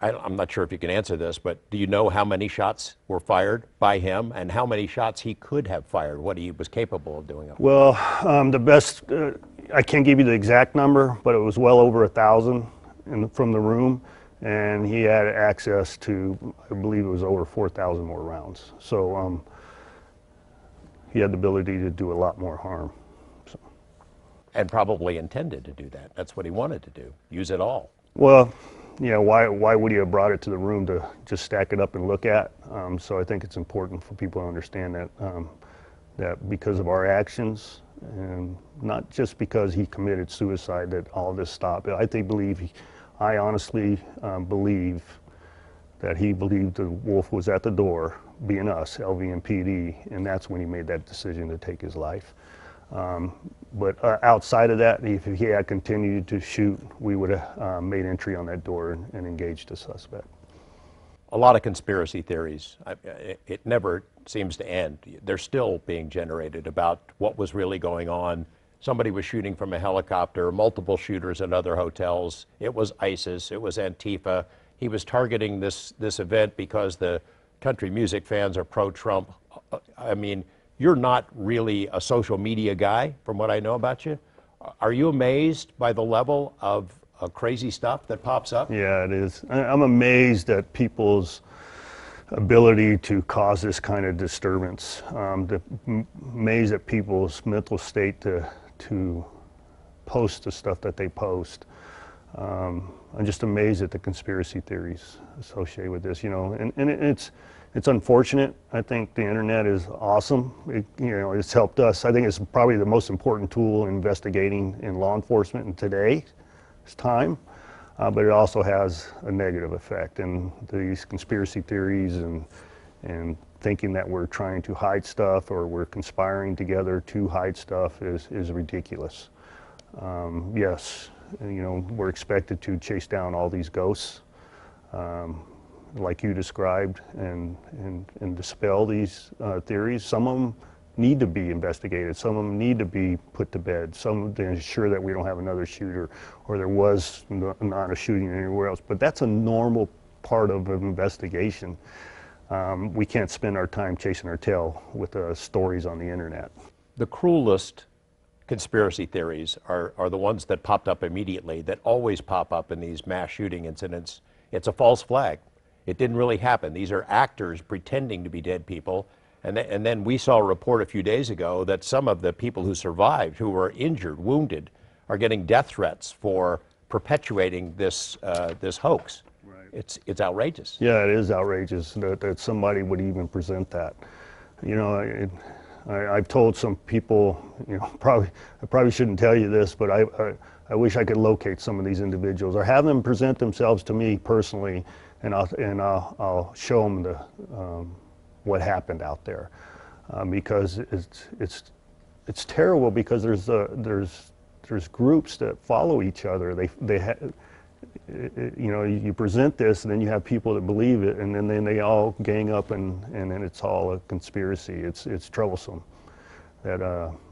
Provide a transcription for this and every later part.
I'm not sure if you can answer this, but do you know how many shots were fired by him and how many shots he could have fired, what he was capable of doing? Well, the best, I can't give you the exact number, but it was well over 1,000 from the room, and he had access to, I believe it was over 4,000 more rounds. So he had the ability to do a lot more harm. So. And probably intended to do that. That's what he wanted to do, use it all. Well, yeah, why would he have brought it to the room to just stack it up and look at? So I think it's important for people to understand that that because of our actions, and not just because he committed suicide, that all this stopped. I honestly believe that he believed the wolf was at the door, being us, LV and PD, and that's when he made that decision to take his life. But outside of that, if he had continued to shoot, we would have made entry on that door and engaged the suspect. A lot of conspiracy theories. It never seems to end. They're still being generated about what was really going on. Somebody was shooting from a helicopter, multiple shooters at other hotels. It was ISIS, it was Antifa. He was targeting this event because the country music fans are pro-Trump. I mean, you're not really a social media guy, from what I know about you. Are you amazed by the level of crazy stuff that pops up? Yeah, it is. I'm amazed at people's ability to cause this kind of disturbance. Amazed at people's mental state to post the stuff that they post. I'm just amazed at the conspiracy theories associated with this, and it's unfortunate. I think the internet is awesome. It's helped us. I think it's probably the most important tool in investigating in law enforcement in today's time, but it also has a negative effect. And these conspiracy theories and thinking that we're trying to hide stuff or we're conspiring together to hide stuff is ridiculous. Yes, we're expected to chase down all these ghosts. Like you described, and dispel these theories. Some of them need to be investigated. Some of them need to be put to bed. Some to ensure that we don't have another shooter or there was not a shooting anywhere else. But that's a normal part of an investigation. We can't spend our time chasing our tail with stories on the internet. The cruelest conspiracy theories are the ones that popped up immediately, that always pop up in these mass shooting incidents. It's a false flag. It didn't really happen. These are actors pretending to be dead people. And then we saw a report a few days ago that some of the people who survived, who were injured, wounded, are getting death threats for perpetuating this hoax. Right. It's outrageous. Yeah, it is outrageous that somebody would even present that. I've told some people, I probably shouldn't tell you this, but I wish I could locate some of these individuals or have them present themselves to me personally, and I'll show them what happened out there, because it's terrible, because there's groups that follow each other. You present this, and then you have people that believe it, and then they all gang up, and then it's all a conspiracy. It's troublesome that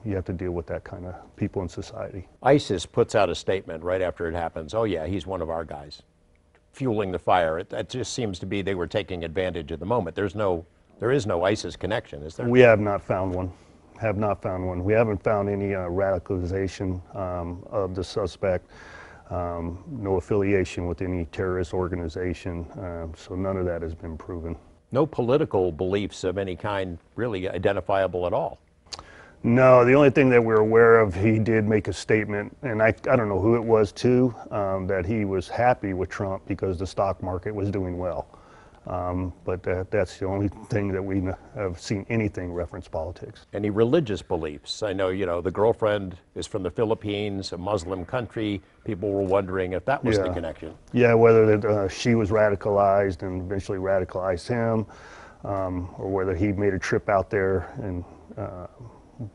you have to deal with that kind of people in society. ISIS puts out a statement right after it happens. Oh yeah, he's one of our guys, fueling the fire. It just seems to be they were taking advantage of the moment. There is no ISIS connection, is there? We have not found one. We haven't found any radicalization of the suspect. No affiliation with any terrorist organization, so none of that has been proven. No political beliefs of any kind really identifiable at all? No, the only thing that we're aware of, he did make a statement, and I don't know who it was too, that he was happy with Trump because the stock market was doing well. But that's the only thing that we have seen anything reference politics. Any religious beliefs? I know, the girlfriend is from the Philippines, a Muslim country. People were wondering if that was the connection. Yeah, whether she was radicalized and eventually radicalized him, or whether he made a trip out there and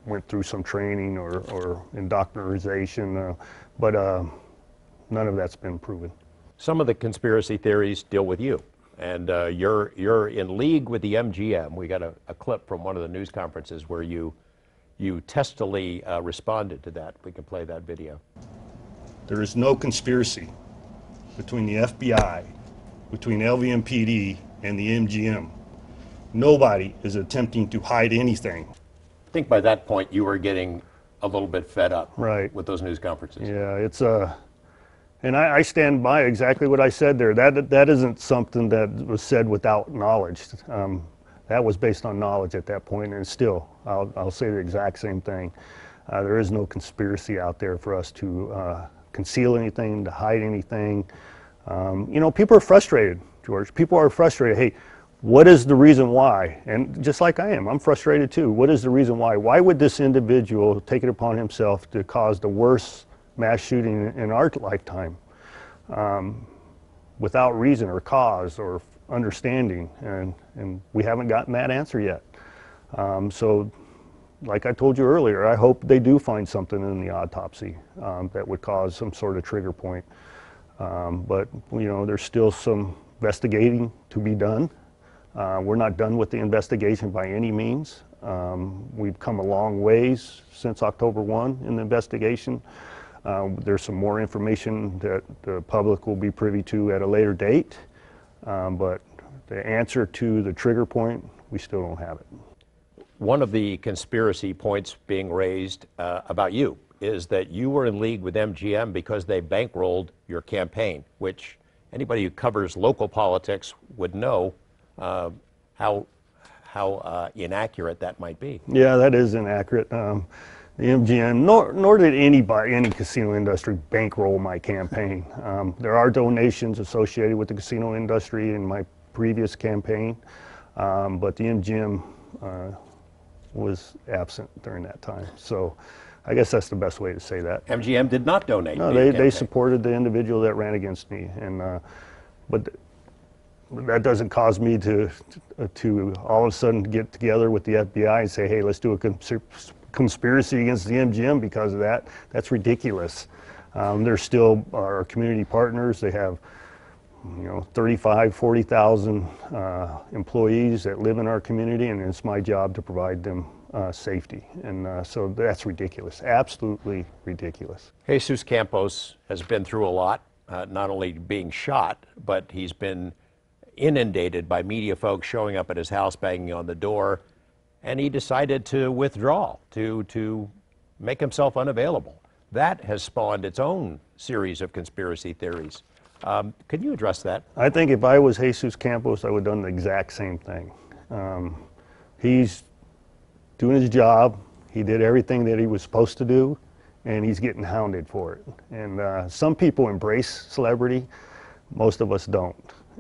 went through some training or indoctrination, but none of that's been proven. Some of the conspiracy theories deal with you. And you're in league with the MGM. We got a clip from one of the news conferences where you testily responded to that. We can play that video. There is no conspiracy between the FBI between LVMPD and the MGM. Nobody is attempting to hide anything. I think by that point you were getting a little bit fed up Right. with those news conferences. Yeah, it's and I stand by exactly what I said there. That isn't something that was said without knowledge. That was based on knowledge at that point, and still, I'll say the exact same thing. There is no conspiracy out there for us to conceal anything, to hide anything. You know, people are frustrated, George. People are frustrated. Hey, what is the reason why? And just like I am, I'm frustrated too. What is the reason why? Why would this individual take it upon himself to cause the worst mass shooting in our lifetime without reason or cause or understanding? And we haven't gotten that answer yet. So like I told you earlier, I hope they do find something in the autopsy that would cause some sort of trigger point. But you know, there's still some investigating to be done. We're not done with the investigation by any means. We've come a long ways since October 1 in the investigation. There's some more information that the public will be privy to at a later date. But the answer to the trigger point, we still don't have it. One of the conspiracy points being raised about you is that you were in league with MGM because they bankrolled your campaign, which anybody who covers local politics would know how inaccurate that might be. Yeah, that is inaccurate. The MGM, nor did anybody, any casino industry bankroll my campaign. There are donations associated with the casino industry in my previous campaign, but the MGM was absent during that time. So I guess that's the best way to say that. MGM did not donate. No, they supported the individual that ran against me, and but that doesn't cause me to all of a sudden get together with the FBI and say, hey, let's do a conspiracy against the MGM because of that. That's ridiculous. They're still our community partners. They have, you know, 35, 40,000 employees that live in our community, and it's my job to provide them safety. And so that's ridiculous, absolutely ridiculous. Jesus Campos has been through a lot, not only being shot, but he's been inundated by media folks showing up at his house, banging on the door, and he decided to withdraw, to make himself unavailable. That has spawned its own series of conspiracy theories. Can you address that? I think if I was Jesus Campos, I would have done the exact same thing. He's doing his job. He did everything that he was supposed to do, and he's getting hounded for it. And some people embrace celebrity, most of us don't.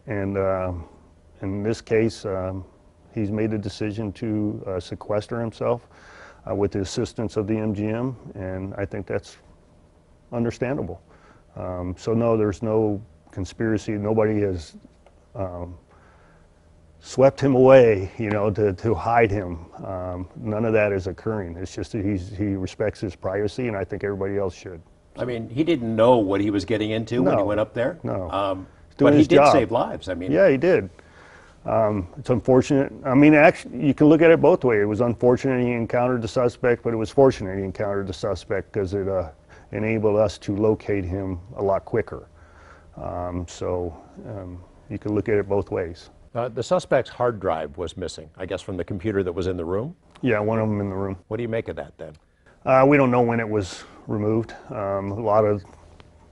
And in this case, he's made a decision to sequester himself with the assistance of the MGM, and I think that's understandable. So no, there's no conspiracy. Nobody has swept him away, you know, to hide him. None of that is occurring. It's just that he respects his privacy, and I think everybody else should. I mean, he didn't know what he was getting into when he went up there. No. But he did save lives. I mean, yeah, he did. It's unfortunate. I mean, actually, you can look at it both ways. It was unfortunate he encountered the suspect, but it was fortunate he encountered the suspect because it enabled us to locate him a lot quicker. So you can look at it both ways. The suspect's hard drive was missing, I guess, from the computer that was in the room? Yeah, one of them in the room. What do you make of that then? We don't know when it was removed. A lot of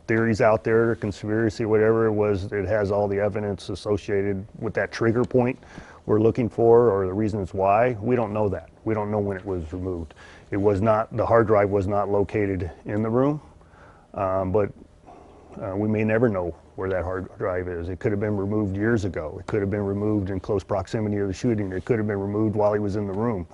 theories out there, conspiracy, whatever it was, it has all the evidence associated with that trigger point we're looking for or the reasons why. We don't know that. We don't know when it was removed. It was not, the hard drive was not located in the room, but we may never know where that hard drive is. It could have been removed years ago. It could have been removed in close proximity of the shooting. It could have been removed while he was in the room.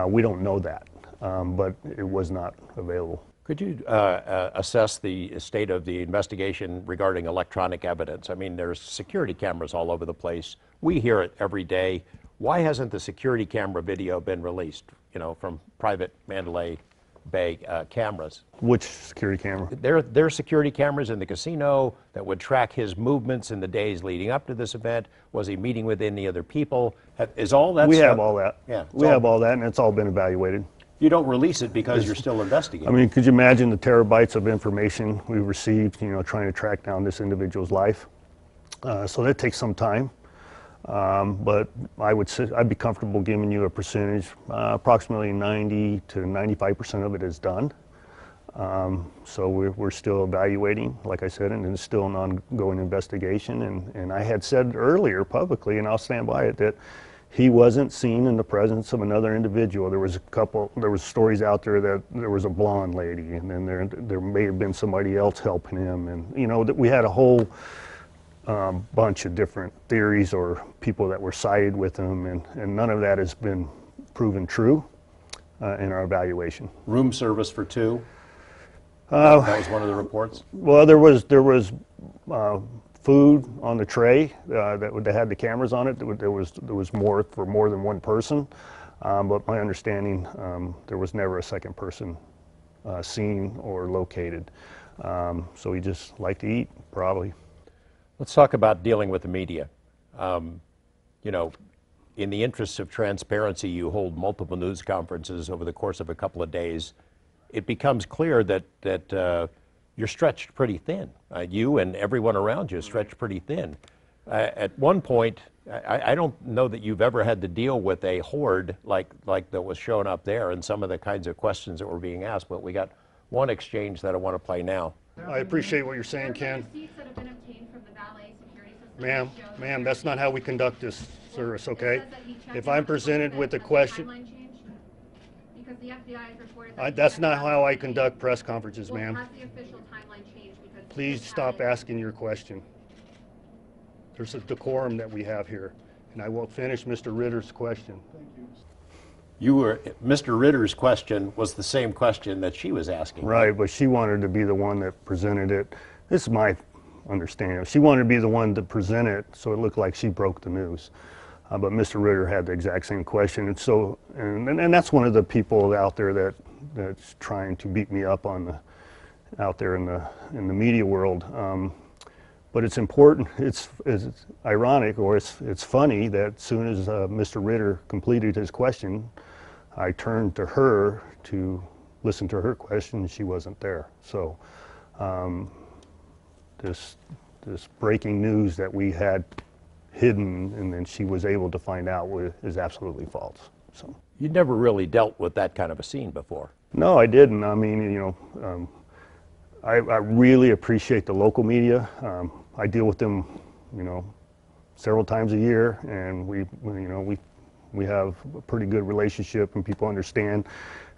We don't know that, but it was not available. Could you assess the state of the investigation regarding electronic evidence? I mean, there's security cameras all over the place. We hear it every day. Why hasn't the security camera video been released, you know, from private Mandalay Bay cameras? Which security camera? There are security cameras in the casino that would track his movements in the days leading up to this event. Was he meeting with any other people? Is all that We stuff? have all that. Yeah, we have all that, and it's all been evaluated. You don't release it because you're still investigating. I mean, could you imagine the terabytes of information we received, you know, trying to track down this individual's life? So that takes some time. But I'd be comfortable giving you a percentage. Approximately 90 to 95% of it is done. So we're still evaluating, like I said, and it's still an ongoing investigation. And I had said earlier publicly, and I'll stand by it, that he wasn't seen in the presence of another individual. There was stories out there that there was a blonde lady, and then there may have been somebody else helping him. And, you know, that we had a whole bunch of different theories or people that were sided with him, and none of that has been proven true in our evaluation. Room service for two? That was one of the reports? Well, there was food on the tray that had the cameras on it. There was more for more than one person, but my understanding, there was never a second person seen or located. So he just liked to eat, probably. Let's talk about dealing with the media. You know, in the interests of transparency, you hold multiple news conferences over the course of a couple of days. It becomes clear that you're stretched pretty thin. You and everyone around you is stretched pretty thin. At one point, I don't know that you've ever had to deal with a horde like that was shown up there and some of the kinds of questions that were being asked, but we got one exchange that I want to play now. I appreciate what you're saying, Ken. Ma'am, that's not how we conduct this service, okay? If I'm presented with a question, that's not how I conduct press conferences, ma'am. Please stop asking your question. There's a decorum that we have here, and I will finish Mr. Ritter's question. Mr. Ritter's question was the same question that she was asking. Right, but she wanted to be the one that presented it. This is my understanding. She wanted to be the one to present it, so it looked like she broke the news. But Mr. Ritter had the exact same question, and so and that's one of the people out there that's trying to beat me up on out there in the media world. But it's important. It's ironic, or it's funny that as soon as Mr. Ritter completed his question, I turned to her to listen to her question, and she wasn't there. So this breaking news that we had hidden and then she was able to find out is absolutely false. So you never really dealt with that kind of a scene before. No, I didn't. I mean, you know, I really appreciate the local media. I deal with them, you know, several times a year, and we have a pretty good relationship, and people understand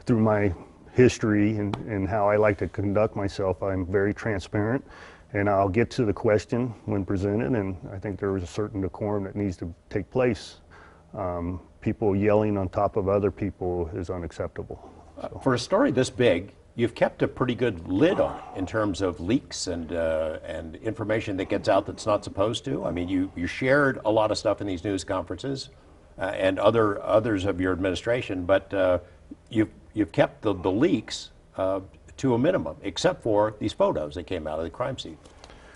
through my history and how I like to conduct myself. I'm very transparent. And I'll get to the question when presented, and I think there is a certain decorum that needs to take place. People yelling on top of other people is unacceptable. So. For a story this big, you've kept a pretty good lid on it in terms of leaks and information that gets out that's not supposed to. I mean, you shared a lot of stuff in these news conferences and others of your administration, but you've kept the leaks to a minimum, except for these photos that came out of the crime scene.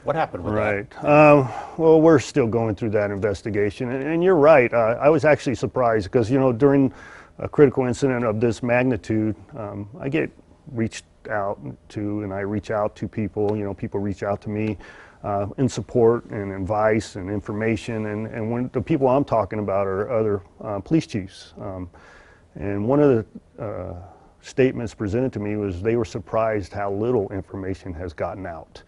What happened with that? Right. Well, we're still going through that investigation, and you're right. I was actually surprised because, you know, during a critical incident of this magnitude, I get reached out to, and I reach out to people. You know, people reach out to me in support and advice and information, and when the people I'm talking about are other police chiefs. And one of the statements presented to me was they were surprised how little information has gotten out.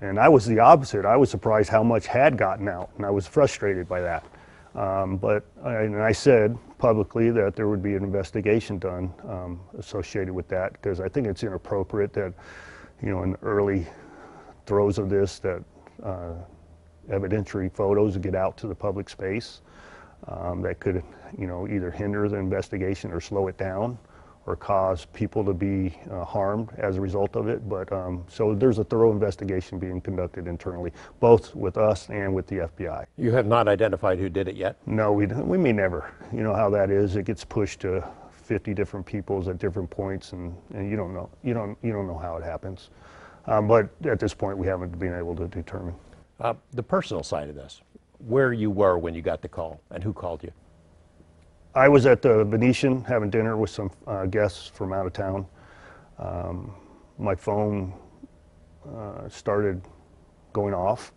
And I was the opposite. I was surprised how much had gotten out, and I was frustrated by that. But I said publicly that there would be an investigation done associated with that, because I think it's inappropriate that, you know, in the early throes of this, that evidentiary photos get out to the public space that could, you know, either hinder the investigation or slow it down, or cause people to be harmed as a result of it. But so there's a thorough investigation being conducted internally, both with us and with the FBI. You have not identified who did it yet? No, we may never. You know how that is. It gets pushed to 50 different peoples at different points, and you don't know. You don't know how it happens. But at this point, we haven't been able to determine. The personal side of this, where you were when you got the call, and who called you? I was at the Venetian having dinner with some guests from out of town. My phone started going off,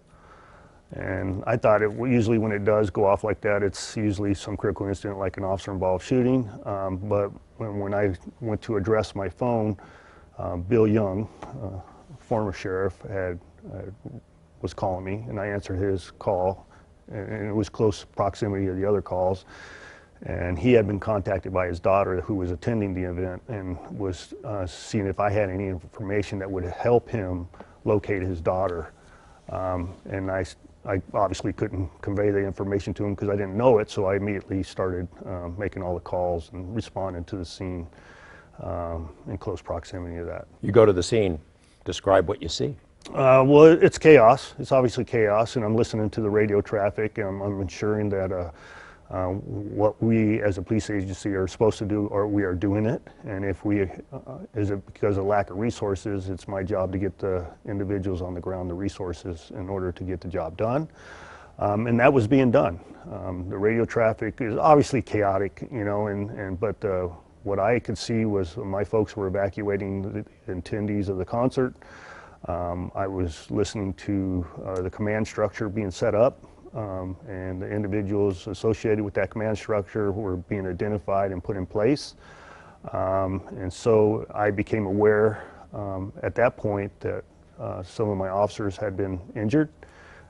And I thought usually when it does go off like that, it's usually some critical incident like an officer-involved shooting. But when I went to address my phone, Bill Young, former sheriff, was calling me, and I answered his call, and it was close proximity to the other calls. And he had been contacted by his daughter, who was attending the event, and was seeing if I had any information that would help him locate his daughter. And I obviously couldn't convey the information to him because I didn't know it, so I immediately started making all the calls and responding to the scene in close proximity to that. You go to the scene, describe what you see. Well, it's chaos. It's obviously chaos, and I'm listening to the radio traffic, and I'm ensuring that what we as a police agency are supposed to do, or we are doing it. And if is it because of lack of resources, it's my job to get the individuals on the ground the resources in order to get the job done. And that was being done. The radio traffic is obviously chaotic, you know, but what I could see was my folks were evacuating the attendees of the concert. I was listening to the command structure being set up. And the individuals associated with that command structure were being identified and put in place. And so I became aware at that point that some of my officers had been injured,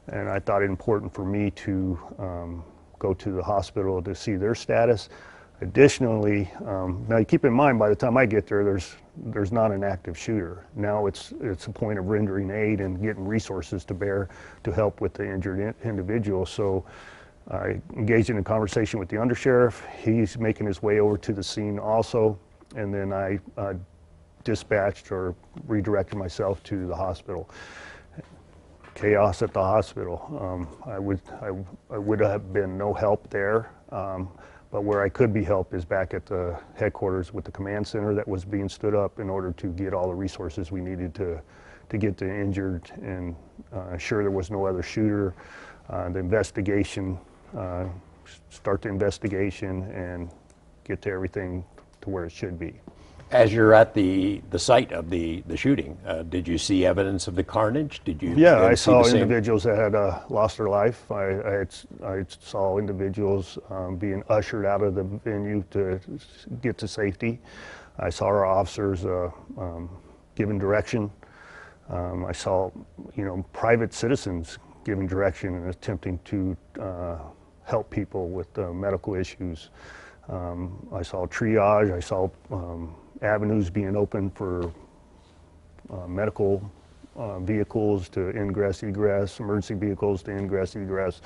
and I thought it important for me to go to the hospital to see their status. Additionally, now keep in mind, by the time I get there, there's not an active shooter. Now it's a point of rendering aid and getting resources to bear to help with the injured individual. So I engaged in a conversation with the undersheriff. He's making his way over to the scene also, and then I dispatched or redirected myself to the hospital. Chaos at the hospital. I would have been no help there. But where I could be helped is back at the headquarters with the command center that was being stood up in order to get all the resources we needed to get the injured and ensure there was no other shooter. The investigation, start the investigation and get to everything to where it should be. As you're at the site of the shooting, did you see evidence of the carnage? Did you? Yeah, I saw individuals that had lost their life. I saw individuals being ushered out of the venue to get to safety. I saw our officers giving direction. I saw, you know, private citizens giving direction and attempting to help people with medical issues. I saw triage. I saw avenues being open for medical vehicles to ingress, egress, emergency vehicles to ingress, egress,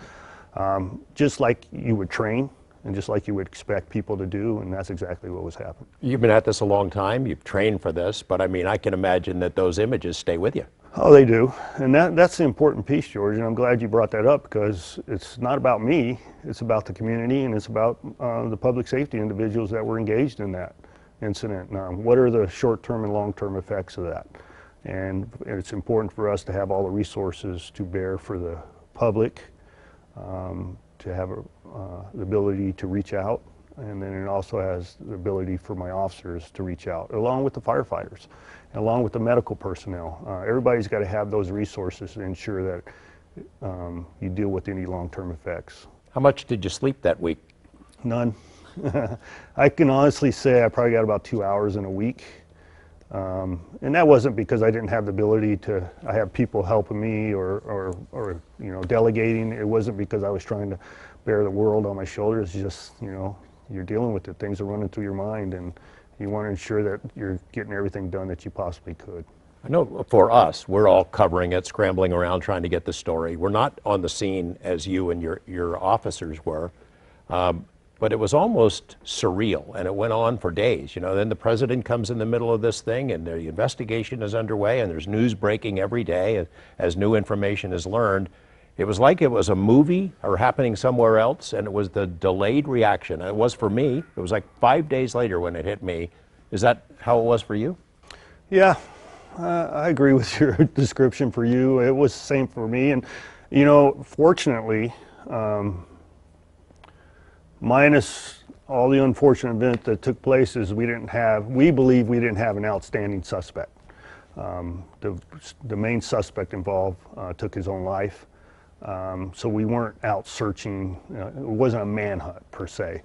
just like you would train and just like you would expect people to do, and that's exactly what was happening. You've been at this a long time, you've trained for this, but I mean, I can imagine that those images stay with you. Oh, they do, and that's the important piece, George, and I'm glad you brought that up because it's not about me, it's about the community and it's about the public safety individuals that were engaged in that incident. Now, what are the short-term and long-term effects of that? And it's important for us to have all the resources to bear for the public, to have the ability to reach out, and then it also has the ability for my officers to reach out, along with the firefighters, and along with the medical personnel. Everybody's got to have those resources to ensure that you deal with any long-term effects. How much did you sleep that week? None. I can honestly say I probably got about 2 hours in a week. And that wasn't because I didn't have the ability to, I have people helping me or you know, delegating. It wasn't because I was trying to bear the world on my shoulders. It's just, you know, you're dealing with it. Things are running through your mind and you want to ensure that you're getting everything done that you possibly could. I know for us, we're all covering it, scrambling around trying to get the story. We're not on the scene as you and your officers were. But it was almost surreal, and it went on for days. You know, then the president comes in the middle of this thing, and the investigation is underway, and there's news breaking every day as new information is learned. It was like it was a movie or happening somewhere else, and it was the delayed reaction. And it was for me. It was like 5 days later when it hit me. Is that how it was for you? Yeah, I agree with your description for you. It was the same for me, and you know, fortunately, minus all the unfortunate event that took place is we believe we didn't have an outstanding suspect. The main suspect involved took his own life. So we weren't out searching. It wasn't a manhunt per se.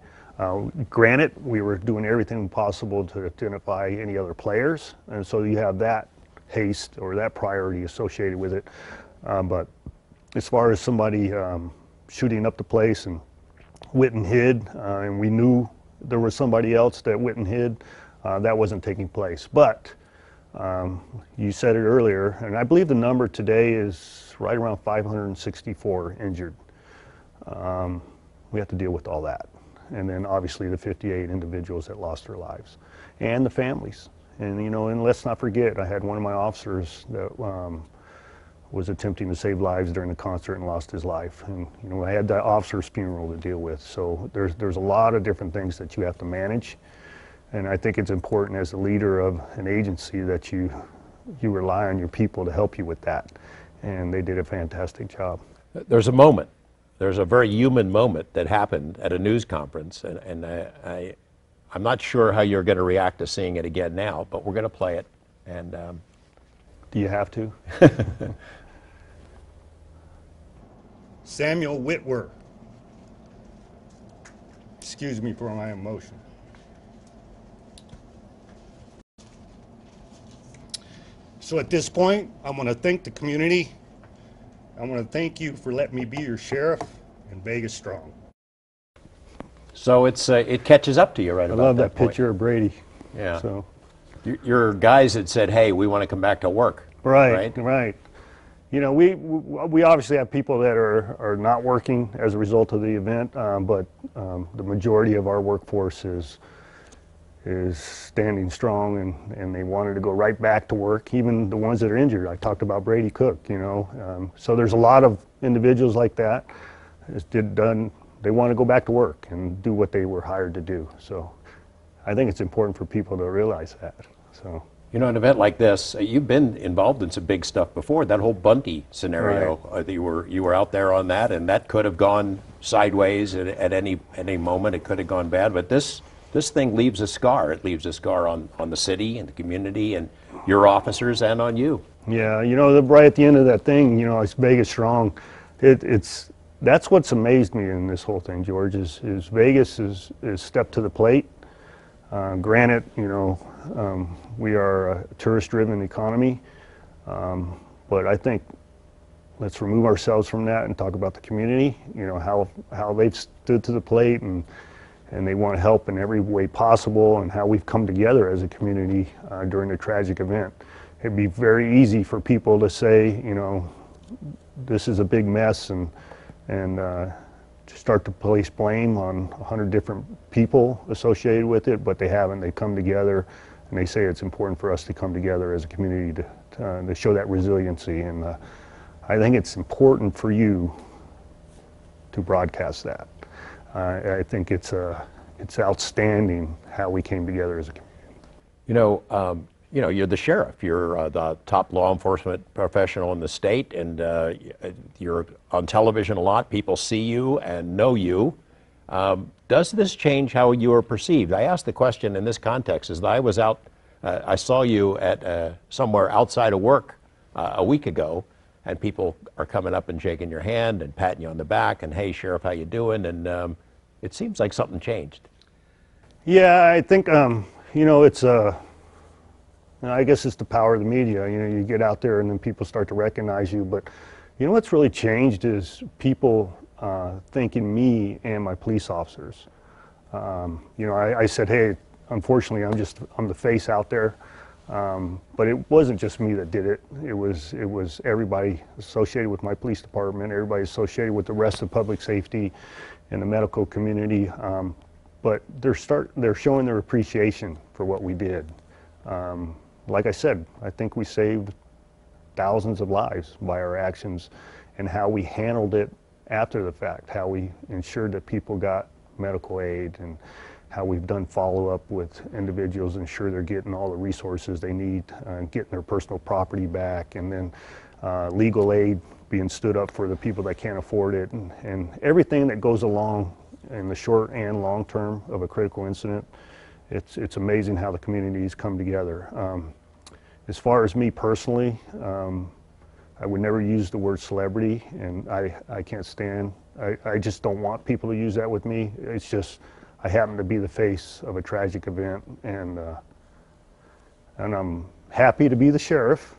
Granted, we were doing everything possible to identify any other players, and so you have that haste or that priority associated with it. But as far as somebody shooting up the place and went and hid, and we knew there was somebody else that went and hid, that wasn't taking place. But you said it earlier, and I believe the number today is right around 564 injured. We have to deal with all that. And then obviously the 58 individuals that lost their lives and the families. And, you know, and let's not forget, I had one of my officers that was attempting to save lives during the concert and lost his life. And, you know, I had that officer's funeral to deal with. So there's a lot of different things that you have to manage. And I think it's important as a leader of an agency that you rely on your people to help you with that. And they did a fantastic job. There's a moment. There's a very human moment that happened at a news conference, and I'm not sure how you're going to react to seeing it again now, but we're going to play it. And do you have to? Samuel Whitwer. Excuse me for my emotion. So at this point, I want to thank the community. I want to thank you for letting me be your sheriff in Vegas Strong. So it catches up to you right about I love that that point. picture of Brady. Yeah. So. Your guys had said, hey, we want to come back to work. Right. You know, we obviously have people that are not working as a result of the event, but the majority of our workforce is standing strong, and they wanted to go right back to work, even the ones that are injured. I talked about Brady Cook, you know. So there's a lot of individuals like that. They want to go back to work and do what they were hired to do. So I think it's important for people to realize that. So. You know, an event like this, you've been involved in some big stuff before. That whole Bunty scenario, Right. You were out there on that, and that could have gone sideways at any moment. It could have gone bad, but this thing leaves a scar. It leaves a scar on the city and the community and your officers and on you. Yeah, you know, right at the end of that thing, you know, it's Vegas Strong. That's what's amazed me in this whole thing, George, is Vegas is stepped to the plate. Granted, you know, we are a tourist-driven economy, but I think let's remove ourselves from that and talk about the community, you know, how they've stood to the plate and they want to help in every way possible, and how we've come together as a community during a tragic event. It'd be very easy for people to say, you know, this is a big mess, and start to place blame on 100 different people associated with it, but they haven't. They come together, and they say it's important for us to come together as a community to show that resiliency. And I think it's important for you to broadcast that. I think it's outstanding how we came together as a community. You know, you're the sheriff. You're the top law enforcement professional in the state, and you're on television a lot. People see you and know you. Does this change how you are perceived? I asked the question in this context as I was out. I saw you at somewhere outside of work a week ago, and people are coming up and shaking your hand and patting you on the back and, hey, Sheriff, how you doing? And it seems like something changed. Yeah, I think, you know, it's I guess it's the power of the media. You know, you get out there and then people start to recognize you. But you know what's really changed is people thanking me and my police officers. You know, I said, hey, unfortunately, I'm the face out there. But it wasn't just me that did it. It was everybody associated with my police department, everybody associated with the rest of public safety and the medical community. But they're showing their appreciation for what we did. Like I said, I think we saved thousands of lives by our actions and how we handled it after the fact, how we ensured that people got medical aid, and how we've done follow-up with individuals, ensure they're getting all the resources they need, getting their personal property back, and then legal aid being stood up for the people that can't afford it, and everything that goes along in the short and long term of a critical incident. It's amazing how the communities come together. As far as me personally, I would never use the word celebrity, and I can't stand, I just don't want people to use that with me. It's just, I happen to be the face of a tragic event, and I'm happy to be the sheriff,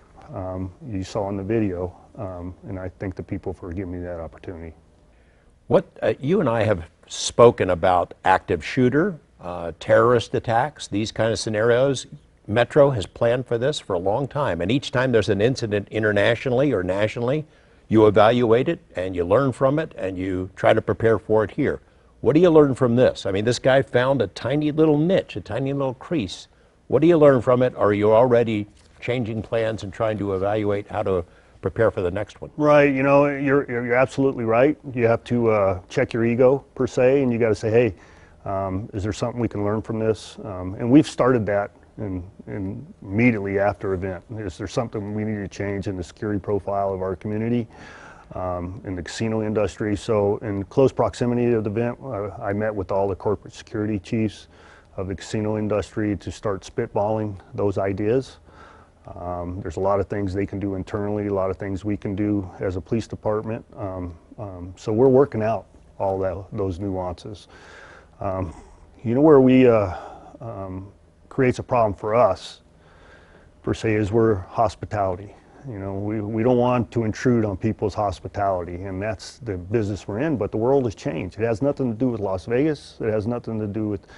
you saw in the video, and I thank the people for giving me that opportunity. What you and I have spoken about active shooter, terrorist attacks, these kind of scenarios. Metro has planned for this for a long time, and each time there's an incident internationally or nationally, you evaluate it and you learn from it and you try to prepare for it here. What do you learn from this? I mean, this guy found a tiny little niche, a tiny little crease. What do you learn from it? Are you already changing plans and trying to evaluate how to prepare for the next one? Right, you know, you're absolutely right. You have to check your ego, per se, and you got to say, hey, is there something we can learn from this? And we've started that in immediately after event. Is there something we need to change in the security profile of our community, in the casino industry? So in close proximity to the event, I met with all the corporate security chiefs of the casino industry to start spitballing those ideas. There's a lot of things they can do internally, a lot of things we can do as a police department. So we're working out all those nuances. You know where we creates a problem for us, per se, is we're hospitality. You know, we don't want to intrude on people's hospitality, and that's the business we're in, but the world has changed. It has nothing to do with Las Vegas. It has nothing to do with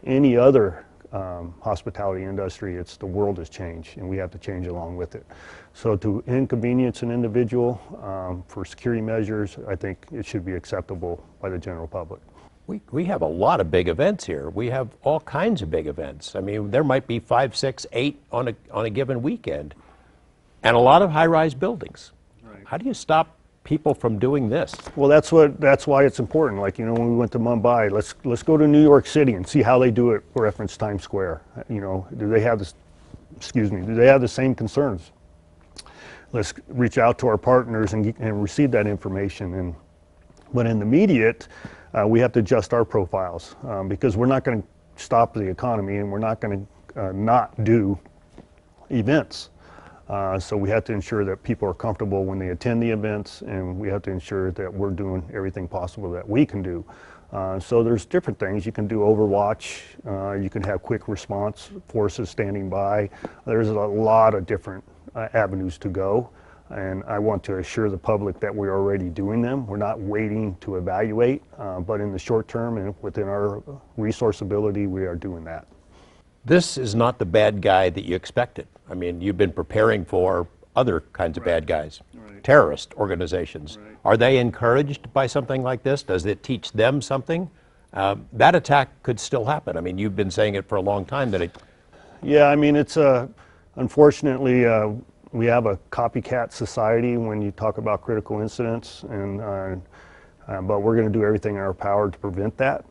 any other hospitality industry. It's the world has changed, and we have to change along with it. So to inconvenience an individual for security measures, I think it should be acceptable by the general public. We have a lot of big events here. We have all kinds of big events. I mean, there might be 5, 6, 8 on a given weekend, and a lot of high-rise buildings. Right. How do you stop people from doing this? Well, that's why it's important. Like, you know, when we went to Mumbai, let's go to New York City and see how they do it. Reference Times Square. You know, do they have this? Excuse me. Do they have the same concerns? Let's reach out to our partners and receive that information. But in the immediate, we have to adjust our profiles because we're not going to stop the economy, and we're not going to not do events. So we have to ensure that people are comfortable when they attend the events, and we have to ensure that we're doing everything possible that we can do. So there's different things. You can do overwatch, you can have quick response forces standing by. There's a lot of different avenues to go, and I want to assure the public that we're already doing them. We're not waiting to evaluate, but in the short term and within our resource ability, we are doing that. This is not the bad guy that you expected. I mean, you've been preparing for other kinds of bad guys, terrorist organizations. Are they encouraged by something like this? Does it teach them something? That attack could still happen. I mean, you've been saying it for a long time that it... Yeah, I mean, it's unfortunately, we have a copycat society when you talk about critical incidents, and but we're going to do everything in our power to prevent that.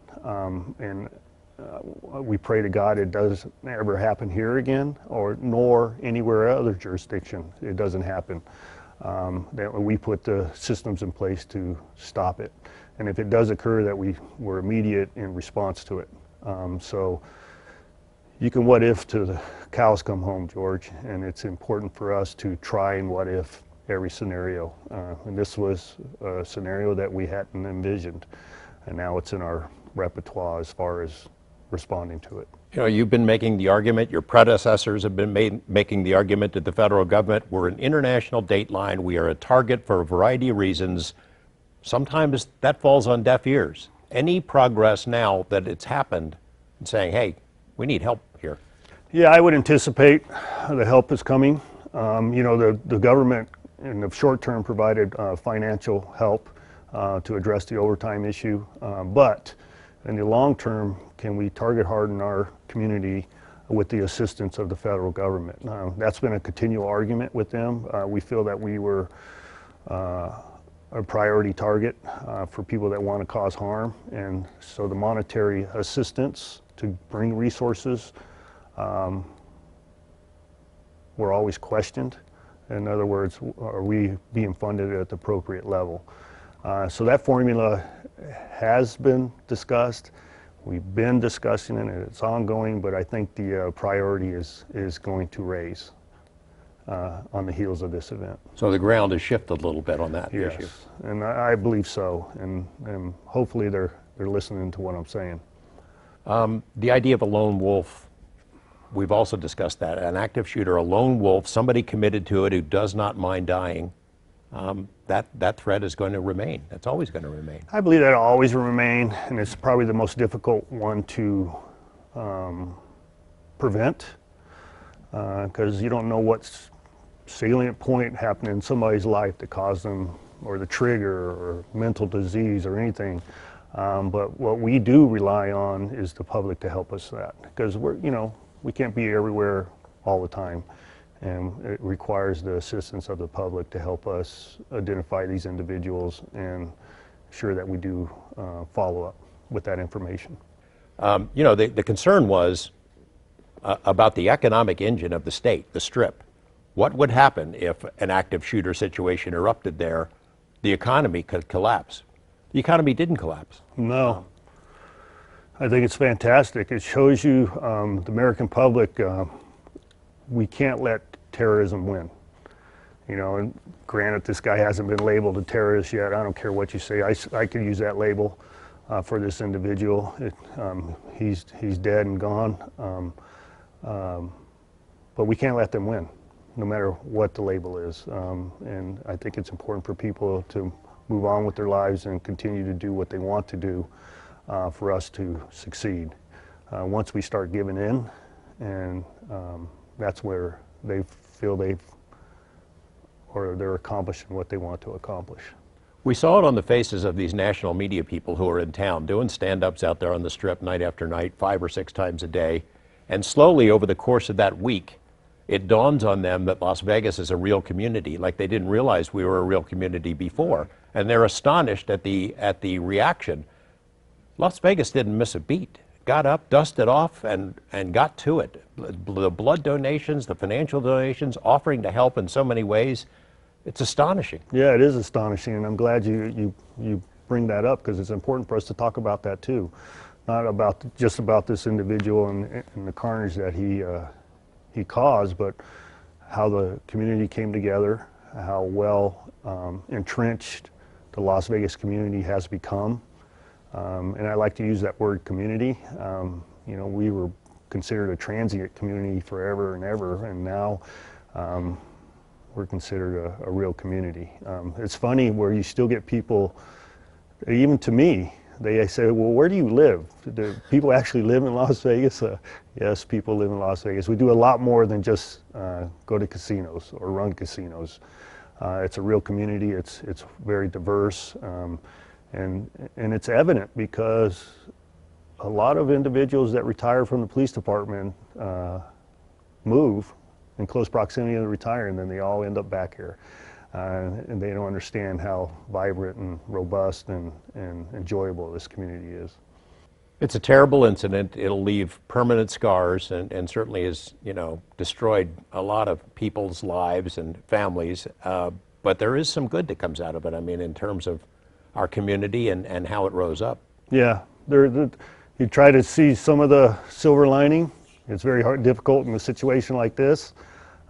We pray to God it doesn't ever happen here again, nor anywhere other jurisdiction. It doesn't happen. That we put the systems in place to stop it, and if it does occur, that we're immediate in response to it. So you can what if to the cows come home, George, and it's important for us to try and what if every scenario. And this was a scenario that we hadn't envisioned, and now it's in our repertoire as far as responding to it. You know, you've been making the argument, your predecessors have been making the argument to the federal government, we're an international dateline, we are a target for a variety of reasons. Sometimes that falls on deaf ears. Any progress now that it's happened and saying, hey, we need help here? Yeah, I would anticipate the help is coming. You know, the government in the short term provided financial help to address the overtime issue, but in the long term, can we target harden our community with the assistance of the federal government? That's been a continual argument with them. We feel that we were a priority target for people that want to cause harm, and so the monetary assistance to bring resources were always questioned. In other words, are we being funded at the appropriate level? So that formula has been discussed. We've been discussing it, and it's ongoing, but I think the priority is going to raise. on the heels of this event. So the ground has shifted a little bit on that issue. Yes, and I believe so, and hopefully they're listening to what I'm saying. The idea of a lone wolf, we've also discussed that. An active shooter, a lone wolf, somebody committed to it who does not mind dying, that threat is going to remain. That's always going to remain. I believe that'll always remain, and it's probably the most difficult one to prevent, because you don't know what's salient point happened in somebody's life that caused them, or the trigger, or mental disease, or anything. But what we do rely on is the public to help us that, because we can't be everywhere all the time, and it requires the assistance of the public to help us identify these individuals and ensure that we do follow up with that information. The concern was about the economic engine of the state, the Strip. What would happen if an active shooter situation erupted there? The economy could collapse. The economy didn't collapse. No. I think it's fantastic. It shows you, the American public, we can't let terrorism win. And granted, this guy hasn't been labeled a terrorist yet. I don't care what you say. I could use that label for this individual. He's dead and gone. But we can't let them win, no matter what the label is. And I think it's important for people to move on with their lives and continue to do what they want to do for us to succeed. Once we start giving in, and that's where they feel they're accomplishing what they want to accomplish. We saw it on the faces of these national media people who are in town doing stand-ups out there on the Strip night after night, 5 or 6 times a day. And slowly over the course of that week, it dawns on them that Las Vegas is a real community, like they didn't realize we were a real community before. And they're astonished at the reaction. Las Vegas didn't miss a beat. Got up, dusted off, and got to it. The blood donations, the financial donations, offering to help in so many ways. It's astonishing. Yeah, it is astonishing, and I'm glad you bring that up, because it's important for us to talk about that too. Not just about this individual and the carnage that he caused, but how the community came together, how well entrenched the Las Vegas community has become. And I like to use that word community. We were considered a transient community forever and ever, and now we're considered a real community. It's funny where you still get people, even to me, they say, well, where do you live? Do people actually live in Las Vegas? Yes, people live in Las Vegas. We do a lot more than just go to casinos or run casinos. It's a real community. It's very diverse, and it's evident because a lot of individuals that retire from the police department move in close proximity to retire, and then they all end up back here. And they don't understand how vibrant and robust and enjoyable this community is. It's a terrible incident. It'll leave permanent scars and certainly has, destroyed a lot of people's lives and families. But there is some good that comes out of it, in terms of our community and how it rose up. Yeah, you try to see some of the silver lining. It's very difficult in a situation like this,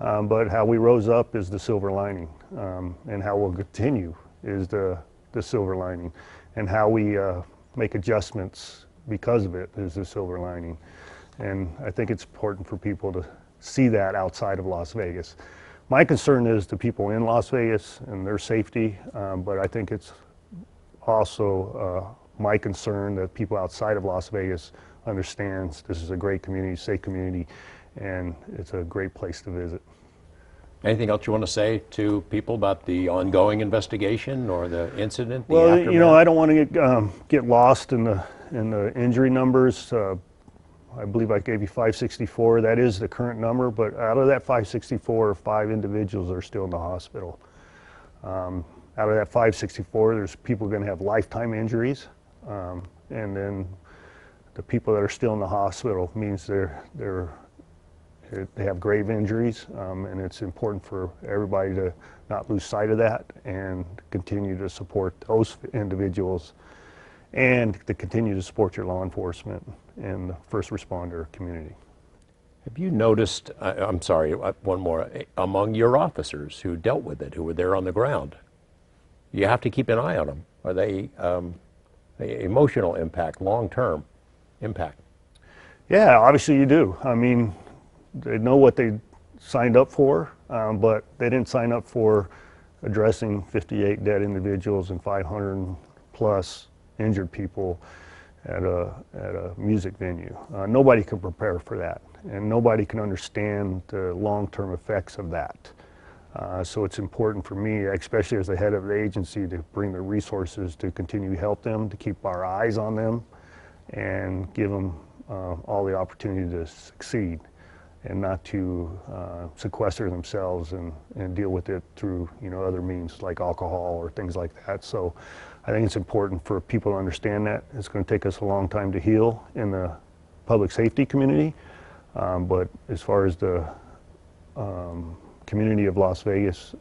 but how we rose up is the silver lining. And how we'll continue is the silver lining, and how we make adjustments because of it is the silver lining. And I think it's important for people to see that outside of Las Vegas. My concern is the people in Las Vegas and their safety, but I think it's also my concern that people outside of Las Vegas understands this is a great community, safe community, and it's a great place to visit. Anything else you want to say to people about the ongoing investigation or the incident? Well, I don't want to get lost in the injury numbers. I believe I gave you 564. That is the current number, but out of that 564, 5 individuals are still in the hospital. Out of that 564, there's people going to have lifetime injuries, and then the people that are still in the hospital means they have grave injuries, and it's important for everybody to not lose sight of that and continue to support those individuals, and to continue to support your law enforcement and the first responder community. Have you noticed, I'm sorry, one more, among your officers who dealt with it, who were there on the ground, you have to keep an eye on them. Are they emotional impact, long-term impact? Yeah, obviously you do. I mean, they know what they signed up for, but they didn't sign up for addressing 58 dead individuals and 500 plus injured people at a music venue. Nobody can prepare for that, and nobody can understand the long-term effects of that. So it's important for me, especially as the head of the agency, to bring the resources to continue to help them, to keep our eyes on them, and give them all the opportunity to succeed, and not to sequester themselves and deal with it through other means like alcohol or things like that. So I think it's important for people to understand that. It's going to take us a long time to heal in the public safety community, but as far as the community of Las Vegas,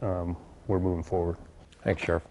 we're moving forward. Thanks, Sheriff.